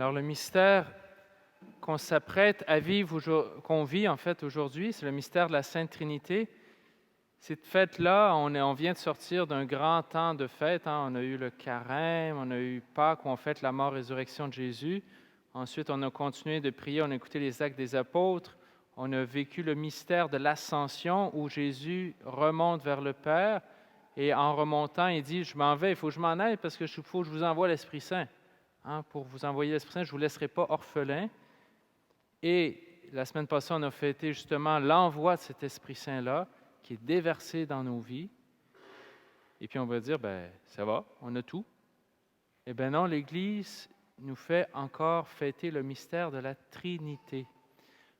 Alors, le mystère qu'on s'apprête à vivre, qu'on vit en fait aujourd'hui, c'est le mystère de la Sainte Trinité. Cette fête-là, on vient de sortir d'un grand temps de fête. On a eu le Carême, on a eu Pâques où on fête la mort-résurrection de Jésus. Ensuite, on a continué de prier, on a écouté les actes des apôtres. On a vécu le mystère de l'Ascension où Jésus remonte vers le Père. Et en remontant, il dit, je m'en vais, il faut que je m'en aille parce qu'il faut que je vous envoie l'Esprit Saint. Pour vous envoyer l'Esprit Saint, je ne vous laisserai pas orphelin. Et la semaine passée, on a fêté justement l'envoi de cet Esprit Saint-là qui est déversé dans nos vies. Et puis on va dire, ça va, on a tout. Eh bien non, l'Église nous fait encore fêter le mystère de la Trinité.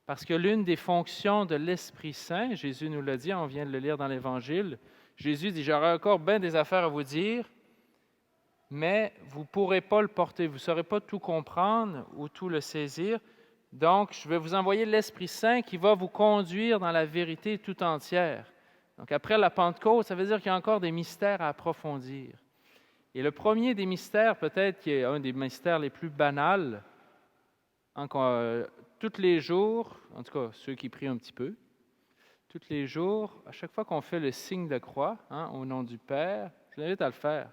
Parce que l'une des fonctions de l'Esprit Saint, Jésus nous l'a dit, on vient de le lire dans l'Évangile, Jésus dit, j'aurai encore bien des affaires à vous dire, mais vous ne pourrez pas le porter, vous ne saurez pas tout comprendre ou tout le saisir. Donc, je vais vous envoyer l'Esprit Saint qui va vous conduire dans la vérité tout entière. Donc, après la Pentecôte, ça veut dire qu'il y a encore des mystères à approfondir. Et le premier des mystères, peut-être qui est un des mystères les plus banals, tous les jours, en tout cas ceux qui prient un petit peu, tous les jours, à chaque fois qu'on fait le signe de croix, au nom du Père, je vous invite à le faire.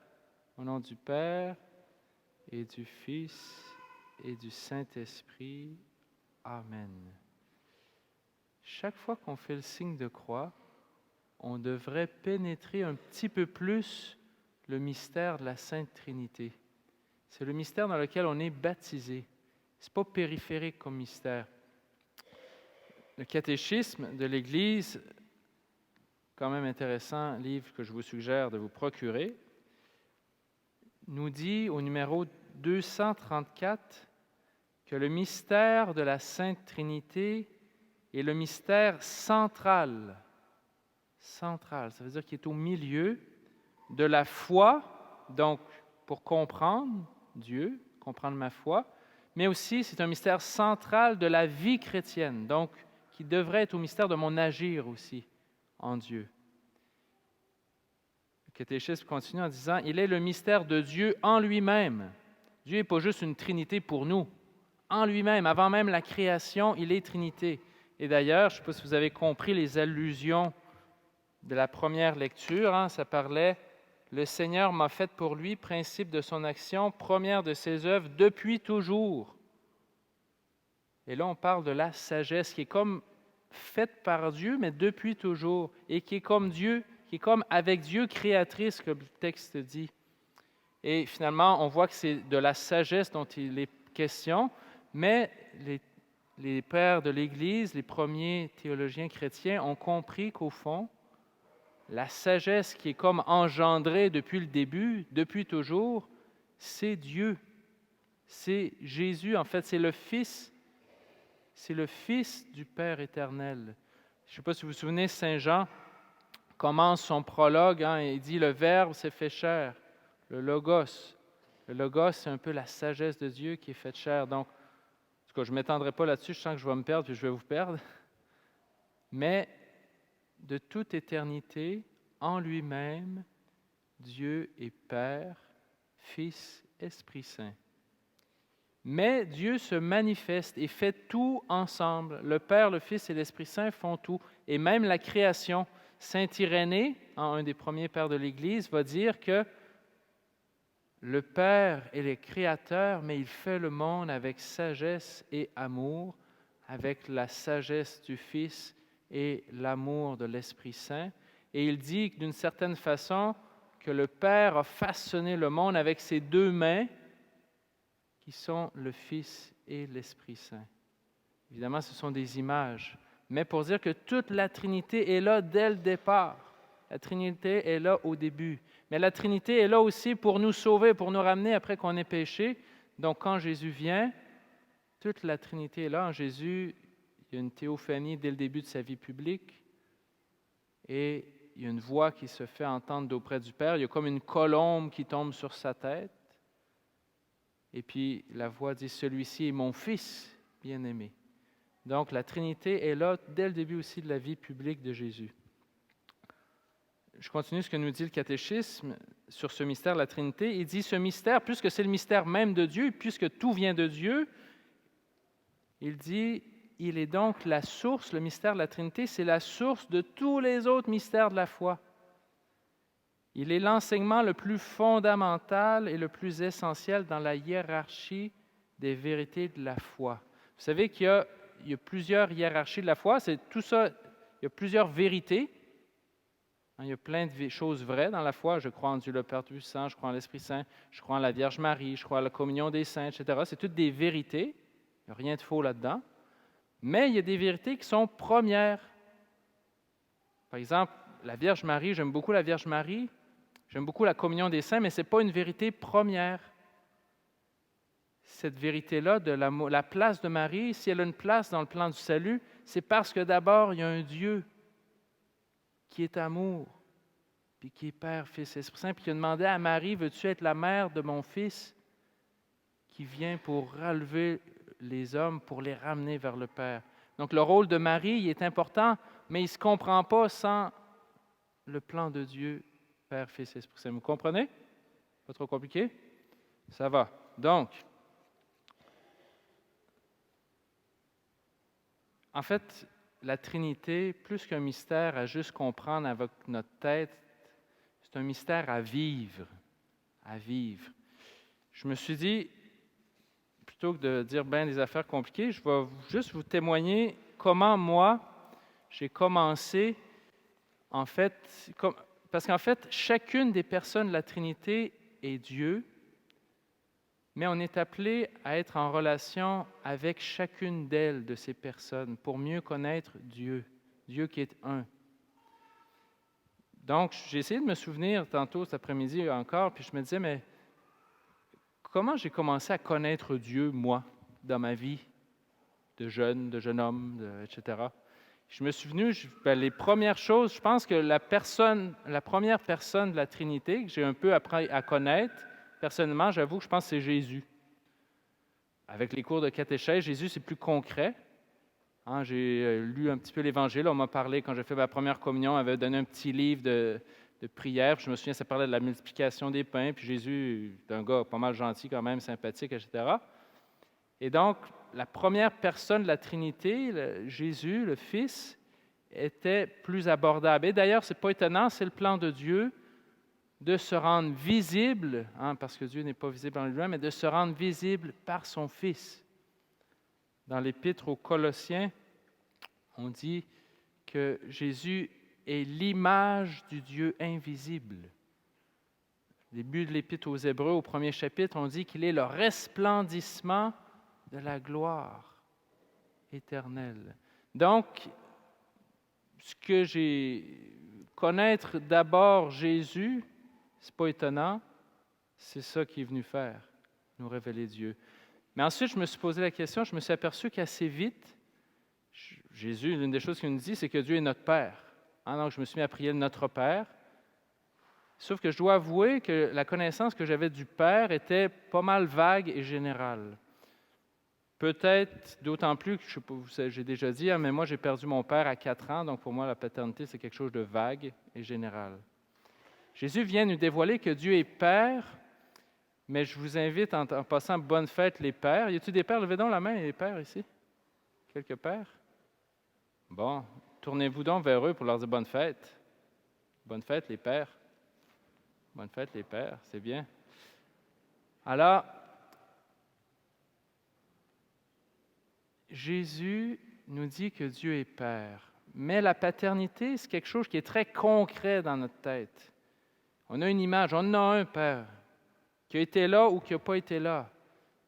Au nom du Père et du Fils et du Saint-Esprit. Amen. Chaque fois qu'on fait le signe de croix, on devrait pénétrer un petit peu plus le mystère de la Sainte Trinité. C'est le mystère dans lequel on est baptisé. Ce n'est pas périphérique comme mystère. Le catéchisme de l'Église, quand même intéressant, livre que je vous suggère de vous procurer, nous dit au numéro 234 que le mystère de la Sainte Trinité est le mystère central. Central, ça veut dire qu'il est au milieu de la foi, donc pour comprendre Dieu, comprendre ma foi, mais aussi c'est un mystère central de la vie chrétienne, donc qui devrait être au mystère de mon agir aussi en Dieu. Le catéchisme continue en disant, il est le mystère de Dieu en lui-même. Dieu n'est pas juste une Trinité pour nous. En lui-même, avant même la création, il est Trinité. Et d'ailleurs, je ne sais pas si vous avez compris les allusions de la première lecture, ça parlait « Le Seigneur m'a fait pour lui, principe de son action, première de ses œuvres, depuis toujours. » Et là, on parle de la sagesse qui est comme faite par Dieu, mais depuis toujours, et qui est comme Dieu, qui est comme avec Dieu créatrice, comme le texte dit. Et finalement, on voit que c'est de la sagesse dont il est question, mais les pères de l'Église, les premiers théologiens chrétiens, ont compris qu'au fond, la sagesse qui est comme engendrée depuis le début, depuis toujours, c'est Dieu. C'est Jésus, en fait, c'est le Fils du Père éternel. Je ne sais pas si vous vous souvenez, Saint Jean commence son prologue, et il dit « Le Verbe s'est fait chair ». Le Logos. Le Logos, c'est un peu la sagesse de Dieu qui est faite chair. Donc, en tout cas, je ne m'étendrai pas là-dessus, je sens que je vais me perdre, puis je vais vous perdre. Mais de toute éternité, en lui-même, Dieu est Père, Fils, Esprit Saint. Mais Dieu se manifeste et fait tout ensemble. Le Père, le Fils et l'Esprit Saint font tout. Et même la création. Saint Irénée, un des premiers pères de l'Église, va dire que le Père est le Créateur, mais il fait le monde avec sagesse et amour, avec la sagesse du Fils et l'amour de l'Esprit Saint. Et il dit d'une certaine façon que le Père a façonné le monde avec ses deux mains, qui sont le Fils et l'Esprit Saint. Évidemment, ce sont des images, mais pour dire que toute la Trinité est là dès le départ. La Trinité est là au début. Mais la Trinité est là aussi pour nous sauver, pour nous ramener après qu'on ait péché. Donc, quand Jésus vient, toute la Trinité est là. En Jésus, il y a une théophanie dès le début de sa vie publique. Et il y a une voix qui se fait entendre d'auprès du Père. Il y a comme une colombe qui tombe sur sa tête. Et puis, la voix dit « Celui-ci est mon Fils bien-aimé ». Donc, la Trinité est là dès le début aussi de la vie publique de Jésus. Je continue ce que nous dit le catéchisme. sur ce mystère de la Trinité. Il dit, ce mystère, puisque c'est le mystère même de Dieu, puisque tout vient de Dieu, il dit, il est donc la source, le mystère de la Trinité, c'est la source de tous les autres mystères de la foi. Il est l'enseignement le plus fondamental et le plus essentiel dans la hiérarchie des vérités de la foi. Vous savez qu'il y a plusieurs hiérarchies de la foi, c'est tout ça, il y a plusieurs vérités. Il y a plein de choses vraies dans la foi. Je crois en Dieu le Père Tout-Puissant, je crois en l'Esprit Saint, je crois en la Vierge Marie, je crois à la communion des saints, etc. C'est toutes des vérités. Il n'y a rien de faux là-dedans. Mais il y a des vérités qui sont premières. Par exemple, la Vierge Marie, j'aime beaucoup la Vierge Marie, j'aime beaucoup la communion des saints, mais ce n'est pas une vérité première. Cette vérité-là, de la place de Marie, si elle a une place dans le plan du salut, c'est parce que d'abord, il y a un Dieu qui est amour, puis qui est Père, Fils, Esprit Saint, puis qui a demandé à Marie, veux-tu être la mère de mon Fils qui vient pour relever les hommes, pour les ramener vers le Père. Donc le rôle de Marie il est important, mais il ne se comprend pas sans le plan de Dieu, Père, Fils, Esprit Saint. Vous comprenez? Pas trop compliqué? Ça va. Donc, en fait, la Trinité, plus qu'un mystère à juste comprendre avec notre tête, c'est un mystère à vivre. À vivre. Je me suis dit, plutôt que de dire bien des affaires compliquées, je vais juste vous témoigner comment moi, j'ai commencé, en fait, parce qu'en fait, chacune des personnes de la Trinité est Dieu, mais on est appelé à être en relation avec chacune d'elles, de ces personnes, pour mieux connaître Dieu, Dieu qui est un. Donc, j'ai essayé de me souvenir tantôt cet après-midi encore, puis je me disais, mais comment j'ai commencé à connaître Dieu, moi, dans ma vie de jeune homme, etc. Je me suis souvenu, les premières choses, je pense que la première personne de la Trinité que j'ai un peu appris à connaître, personnellement, j'avoue que je pense que c'est Jésus. Avec les cours de catéchèse, Jésus, c'est plus concret. J'ai lu un petit peu l'Évangile. On m'a parlé, quand j'ai fait ma première communion, on m'avait donné un petit livre de prière. Je me souviens, ça parlait de la multiplication des pains. Puis Jésus, est un gars pas mal gentil quand même, sympathique, etc. Et donc, la première personne de la Trinité, Jésus, le Fils, était plus abordable. Et d'ailleurs, ce n'est pas étonnant, c'est le plan de Dieu de se rendre visible, parce que Dieu n'est pas visible en lui-même, mais de se rendre visible par son Fils. Dans l'Épître aux Colossiens, on dit que Jésus est l'image du Dieu invisible. Au début de l'Épître aux Hébreux, au premier chapitre, on dit qu'il est le resplendissement de la gloire éternelle. Donc, ce que connaître d'abord Jésus, c'est pas étonnant, c'est ça qu'il est venu faire, nous révéler Dieu. Mais ensuite, je me suis posé la question, je me suis aperçu qu'assez vite, Jésus, l'une des choses qu'il nous dit, c'est que Dieu est notre Père. Donc, je me suis mis à prier Notre Père. Sauf que je dois avouer que la connaissance que j'avais du Père était pas mal vague et générale. Peut-être d'autant plus que, je sais pas, j'ai déjà dit, mais moi, j'ai perdu mon père à 4 ans, donc pour moi, la paternité, c'est quelque chose de vague et général. Jésus vient nous dévoiler que Dieu est Père, mais je vous invite, en passant, bonne fête les pères. Y a-t-il des pères? Levez donc la main, les pères ici. Quelques pères? Bon, tournez-vous donc vers eux pour leur dire bonne fête. Bonne fête les pères. Bonne fête les pères, c'est bien. Alors, Jésus nous dit que Dieu est Père, mais la paternité, c'est quelque chose qui est très concret dans notre tête. On a une image, on a un Père qui a été là ou qui n'a pas été là,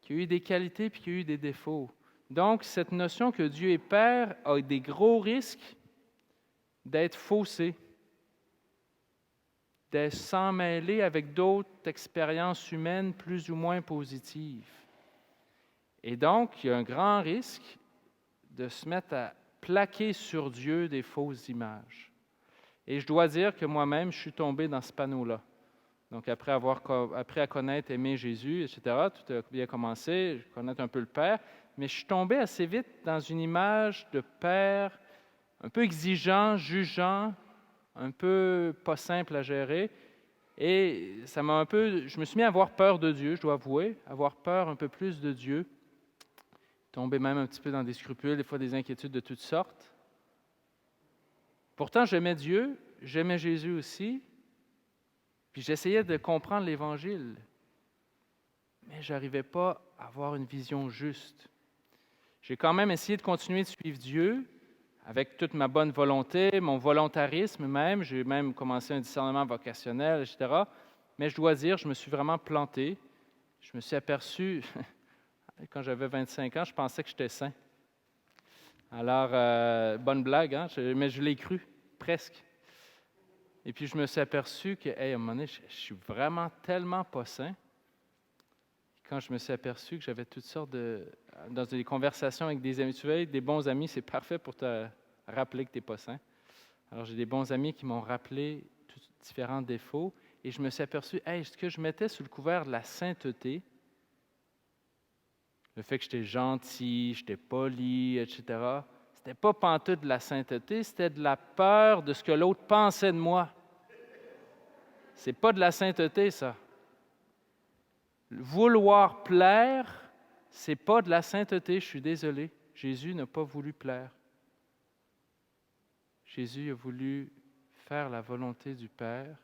qui a eu des qualités puis qui a eu des défauts. Donc, cette notion que Dieu est Père a des gros risques d'être faussée, d'être s'en mêler avec d'autres expériences humaines plus ou moins positives. Et donc, il y a un grand risque de se mettre à plaquer sur Dieu des fausses images. Et je dois dire que moi-même, je suis tombé dans ce panneau-là. Donc, après avoir appris à connaître, aimer Jésus, etc., tout a bien commencé, je connais un peu le Père, mais je suis tombé assez vite dans une image de Père un peu exigeant, jugeant, un peu pas simple à gérer. Et je me suis mis à avoir peur de Dieu, je dois avouer, avoir peur un peu plus de Dieu, tomber même un petit peu dans des scrupules, des fois des inquiétudes de toutes sortes. Pourtant, j'aimais Dieu, j'aimais Jésus aussi, puis j'essayais de comprendre l'Évangile, mais je n'arrivais pas à avoir une vision juste. J'ai quand même essayé de continuer de suivre Dieu avec toute ma bonne volonté, mon volontarisme même. J'ai même commencé un discernement vocationnel, etc. Mais je dois dire, je me suis vraiment planté. Je me suis aperçu, quand j'avais 25 ans, je pensais que j'étais saint. Alors, bonne blague, hein? Mais je l'ai cru, presque. Et puis, je me suis aperçu que, à un moment donné, je suis vraiment tellement pas saint. Quand je me suis aperçu que j'avais toutes sortes dans des conversations avec des amis, tu vois, des bons amis, c'est parfait pour te rappeler que tu n'es pas saint. Alors, j'ai des bons amis qui m'ont rappelé tous différents défauts et je me suis aperçu, ce que je mettais sous le couvert de la sainteté, le fait que j'étais gentil, j'étais poli, etc., c'était pas pantoute de la sainteté, c'était de la peur de ce que l'autre pensait de moi. C'est pas de la sainteté, ça. Vouloir plaire, c'est pas de la sainteté, je suis désolé. Jésus n'a pas voulu plaire. Jésus a voulu faire la volonté du Père.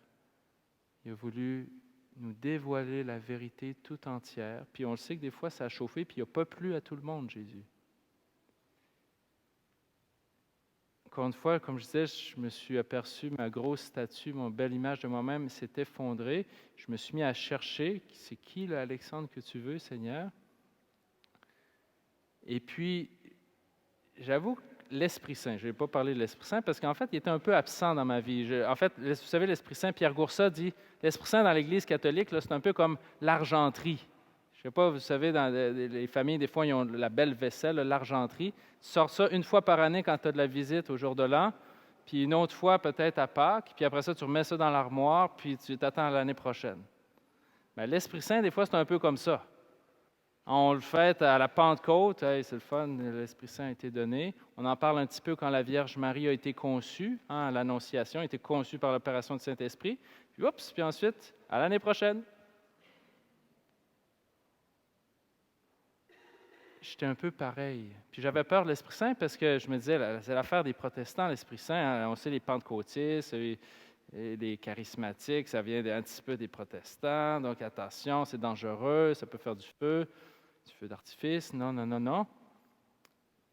Il a voulu nous dévoiler la vérité tout entière. Puis on le sait que des fois, ça a chauffé, puis il n'a pas plu à tout le monde, Jésus. Encore une fois, comme je disais, je me suis aperçu, ma grosse statue, mon belle image de moi-même s'est effondrée. Je me suis mis à chercher, c'est qui l'Alexandre que tu veux, Seigneur? Et puis, j'avoue, l'Esprit Saint, je ne vais pas parler de l'Esprit Saint parce qu'en fait, il était un peu absent dans ma vie. Vous savez, l'Esprit Saint, Pierre Goursat dit, l'Esprit Saint dans l'Église catholique, là, c'est un peu comme l'argenterie. Je ne sais pas, vous savez, dans les familles, des fois, ils ont la belle vaisselle, l'argenterie. Tu sors ça une fois par année quand tu as de la visite au jour de l'an, puis une autre fois peut-être à Pâques, puis après ça, tu remets ça dans l'armoire, puis tu t'attends à l'année prochaine. Bien, l'Esprit Saint, des fois, c'est un peu comme ça. On le fait à la Pentecôte, c'est le fun, l'Esprit Saint a été donné. On en parle un petit peu quand la Vierge Marie a été conçue, à l'Annonciation, a été conçue par l'opération du Saint-Esprit. Puis ensuite, à l'année prochaine. J'étais un peu pareil. Puis j'avais peur de l'Esprit Saint parce que je me disais, c'est l'affaire des protestants, l'Esprit Saint. Hein, on sait les pentecôtistes, et les charismatiques, ça vient un petit peu des protestants. Donc attention, c'est dangereux, ça peut faire du feu d'artifice. Non.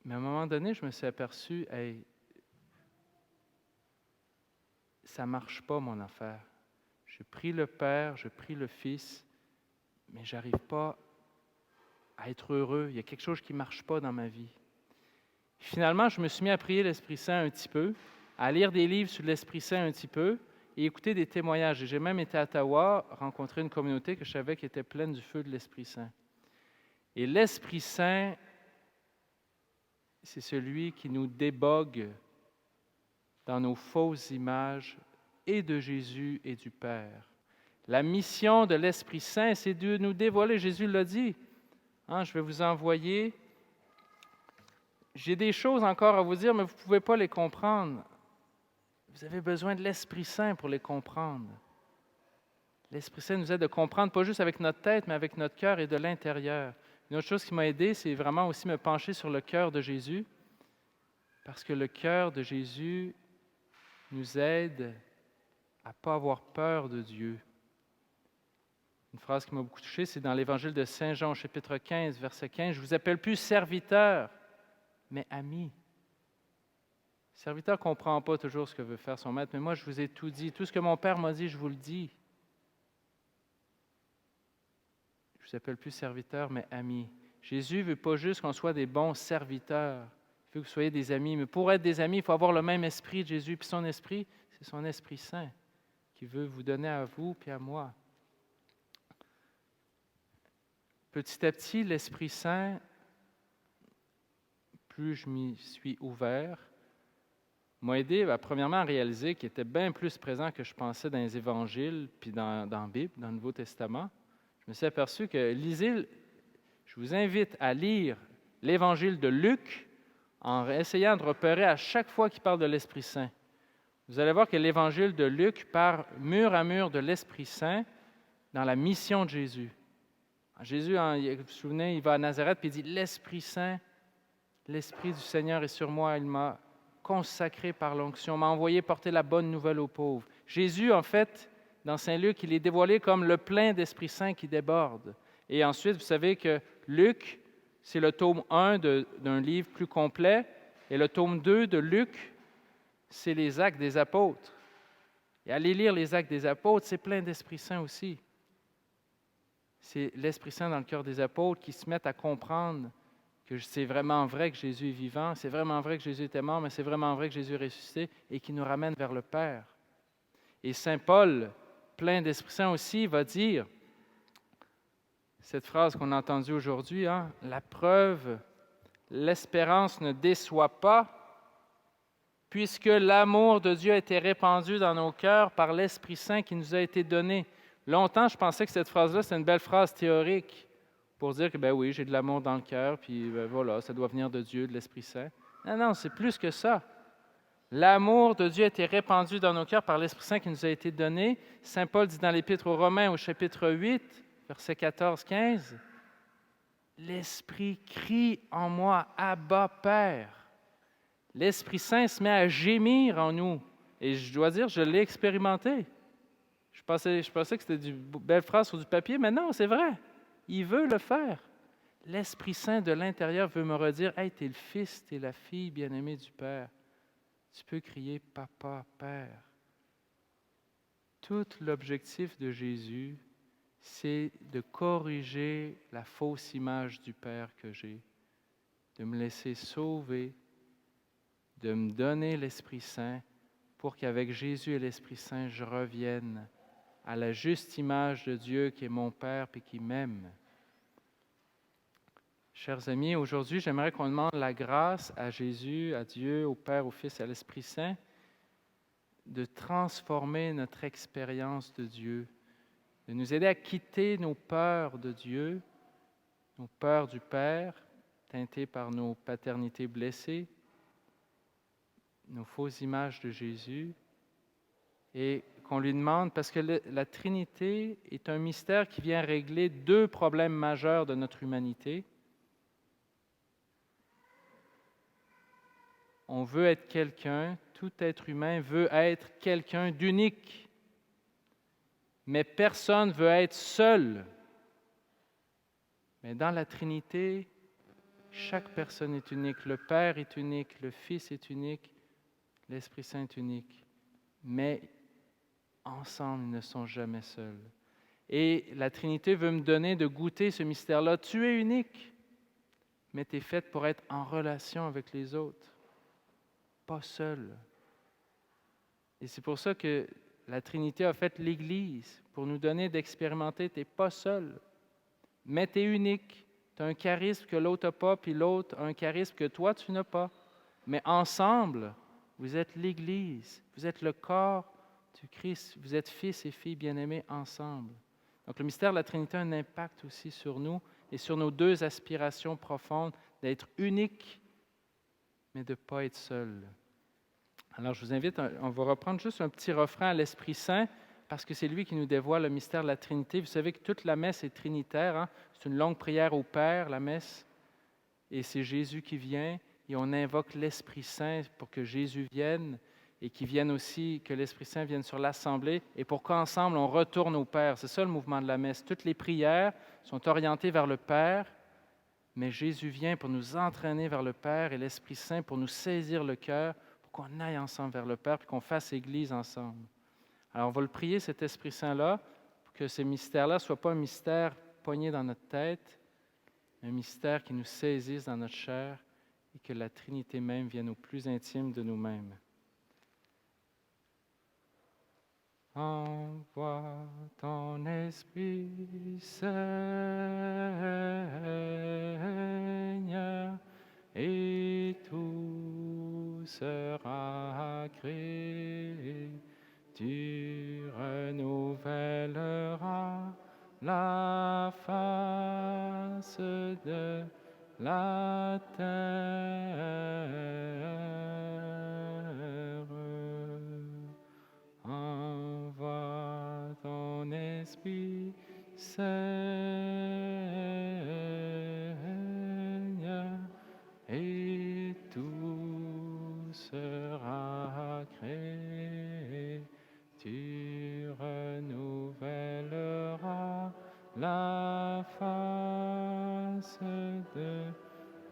Mais à un moment donné, je me suis aperçu, ça ne marche pas mon affaire. Je prie le Père, je prie le Fils, mais je n'arrive pas à être heureux. Il y a quelque chose qui ne marche pas dans ma vie. Finalement, je me suis mis à prier l'Esprit Saint un petit peu, à lire des livres sur l'Esprit Saint un petit peu et écouter des témoignages. Et j'ai même été à Ottawa, rencontrer une communauté que je savais qui était pleine du feu de l'Esprit Saint. Et l'Esprit Saint, c'est celui qui nous débogue dans nos fausses images et de Jésus et du Père. La mission de l'Esprit Saint, c'est de nous dévoiler. Jésus l'a dit. Je vais vous envoyer. J'ai des choses encore à vous dire, mais vous ne pouvez pas les comprendre. Vous avez besoin de l'Esprit Saint pour les comprendre. L'Esprit Saint nous aide à comprendre, pas juste avec notre tête, mais avec notre cœur et de l'intérieur. Une autre chose qui m'a aidé, c'est vraiment aussi me pencher sur le cœur de Jésus, parce que le cœur de Jésus nous aide à ne pas avoir peur de Dieu. Une phrase qui m'a beaucoup touché, c'est dans l'Évangile de Saint Jean, chapitre 15, verset 15. « Je ne vous appelle plus serviteur, mais ami. » Le serviteur ne comprend pas toujours ce que veut faire son maître, mais moi, je vous ai tout dit. Tout ce que mon Père m'a dit, je vous le dis. Je ne vous appelle plus serviteur, mais ami. Jésus ne veut pas juste qu'on soit des bons serviteurs. Il veut que vous soyez des amis. Mais pour être des amis, il faut avoir le même esprit de Jésus. Puis son esprit, c'est son Esprit Saint qui veut vous donner à vous puis à moi. Petit à petit, l'Esprit Saint, plus je m'y suis ouvert, m'a aidé, premièrement, à réaliser qu'il était bien plus présent que je pensais dans les Évangiles puis dans la Bible, dans le Nouveau Testament. Je me suis aperçu que je vous invite à lire l'Évangile de Luc en essayant de repérer à chaque fois qu'il parle de l'Esprit Saint. Vous allez voir que l'Évangile de Luc part mur à mur de l'Esprit Saint dans la mission de Jésus. Jésus, vous vous souvenez, il va à Nazareth puis il dit « L'Esprit Saint, l'Esprit du Seigneur est sur moi, il m'a consacré par l'onction, m'a envoyé porter la bonne nouvelle aux pauvres. » Jésus, en fait, dans Saint Luc, il est dévoilé comme le plein d'Esprit Saint qui déborde. Et ensuite, vous savez que Luc, c'est le tome 1 d'un livre plus complet, et le tome 2 de Luc, c'est les Actes des Apôtres. Et allez lire les Actes des Apôtres, c'est plein d'Esprit Saint aussi. C'est l'Esprit Saint dans le cœur des apôtres qui se mettent à comprendre que c'est vraiment vrai que Jésus est vivant, c'est vraiment vrai que Jésus était mort, mais c'est vraiment vrai que Jésus est ressuscité et qui nous ramène vers le Père. Et Saint Paul, plein d'Esprit Saint aussi, va dire cette phrase qu'on a entendue aujourd'hui, la preuve, l'espérance ne déçoit pas, puisque l'amour de Dieu a été répandu dans nos cœurs par l'Esprit Saint qui nous a été donné. Longtemps, je pensais que cette phrase-là, c'était une belle phrase théorique pour dire que, ben oui, j'ai de l'amour dans le cœur, puis voilà, ça doit venir de Dieu, de l'Esprit Saint. Non, c'est plus que ça. L'amour de Dieu a été répandu dans nos cœurs par l'Esprit Saint qui nous a été donné. Saint Paul dit dans l'Épître aux Romains, au chapitre 8, versets 14-15, « L'Esprit crie en moi, Abba, Père. » L'Esprit Saint se met à gémir en nous. Et je dois dire, je l'ai expérimenté. Je pensais que c'était une belle phrase sur du papier, mais non, c'est vrai. Il veut le faire. L'Esprit Saint de l'intérieur veut me redire, « Hey, t'es le fils, t'es la fille bien-aimée du Père. Tu peux crier « Papa, Père. » Tout l'objectif de Jésus, c'est de corriger la fausse image du Père que j'ai, de me laisser sauver, de me donner l'Esprit Saint pour qu'avec Jésus et l'Esprit Saint, je revienne à la juste image de Dieu qui est mon Père et qui m'aime. Chers amis, aujourd'hui, j'aimerais qu'on demande la grâce à Jésus, à Dieu, au Père, au Fils et à l'Esprit Saint de transformer notre expérience de Dieu, de nous aider à quitter nos peurs de Dieu, nos peurs du Père, teintées par nos paternités blessées, nos fausses images de Jésus, et qu'on lui demande, parce que la Trinité est un mystère qui vient régler deux problèmes majeurs de notre humanité. On veut être quelqu'un, tout être humain veut être quelqu'un d'unique, mais personne ne veut être seul. Mais dans la Trinité, chaque personne est unique. Le Père est unique, le Fils est unique, l'Esprit Saint est unique. Mais ensemble, ils ne sont jamais seuls. Et la Trinité veut me donner de goûter ce mystère-là. Tu es unique, mais tu es faite pour être en relation avec les autres, pas seul. Et c'est pour ça que la Trinité a fait l'Église, pour nous donner d'expérimenter, tu n'es pas seul, mais tu es unique. Tu as un charisme que l'autre n'a pas, puis l'autre a un charisme que toi, tu n'as pas. Mais ensemble, vous êtes l'Église, vous êtes le corps du Christ, vous êtes fils et filles bien-aimés ensemble. Donc le mystère de la Trinité a un impact aussi sur nous et sur nos deux aspirations profondes d'être uniques, mais de ne pas être seul. Alors je vous invite, on va reprendre juste un petit refrain à l'Esprit Saint, parce que c'est lui qui nous dévoile le mystère de la Trinité. Vous savez que toute la messe est trinitaire, C'est une longue prière au Père, la messe, et c'est Jésus qui vient, et on invoque l'Esprit Saint pour que Jésus vienne, et qu'il vienne aussi, que l'Esprit Saint vienne sur l'Assemblée, et pour qu'ensemble on retourne au Père. C'est ça le mouvement de la messe. Toutes les prières sont orientées vers le Père, mais Jésus vient pour nous entraîner vers le Père, et l'Esprit Saint pour nous saisir le cœur, pour qu'on aille ensemble vers le Père, puis qu'on fasse Église ensemble. Alors on va le prier, cet Esprit Saint-là, pour que ce mystère-là ne soit pas un mystère pogné dans notre tête, un mystère qui nous saisisse dans notre chair, et que la Trinité même vienne au plus intime de nous-mêmes. Envoie ton Esprit, Seigneur, et tout sera créé. Tu renouvelleras la face de la terre. Esprit, Seigneur, et tout sera créé. Tu renouvelleras la face de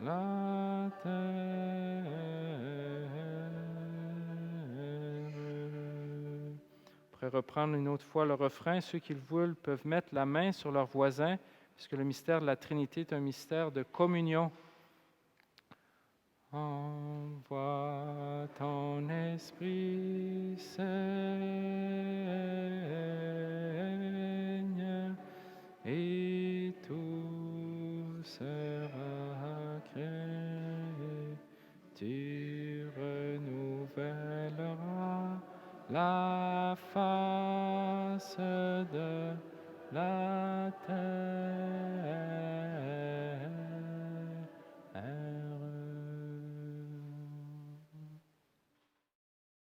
la terre. Après reprendre une autre fois le refrain, ceux qui le veulent peuvent mettre la main sur leur voisin, puisque le mystère de la Trinité est un mystère de communion. Envoie ton esprit, Seigneur, et tout sera créé. Tu renouvelleras la face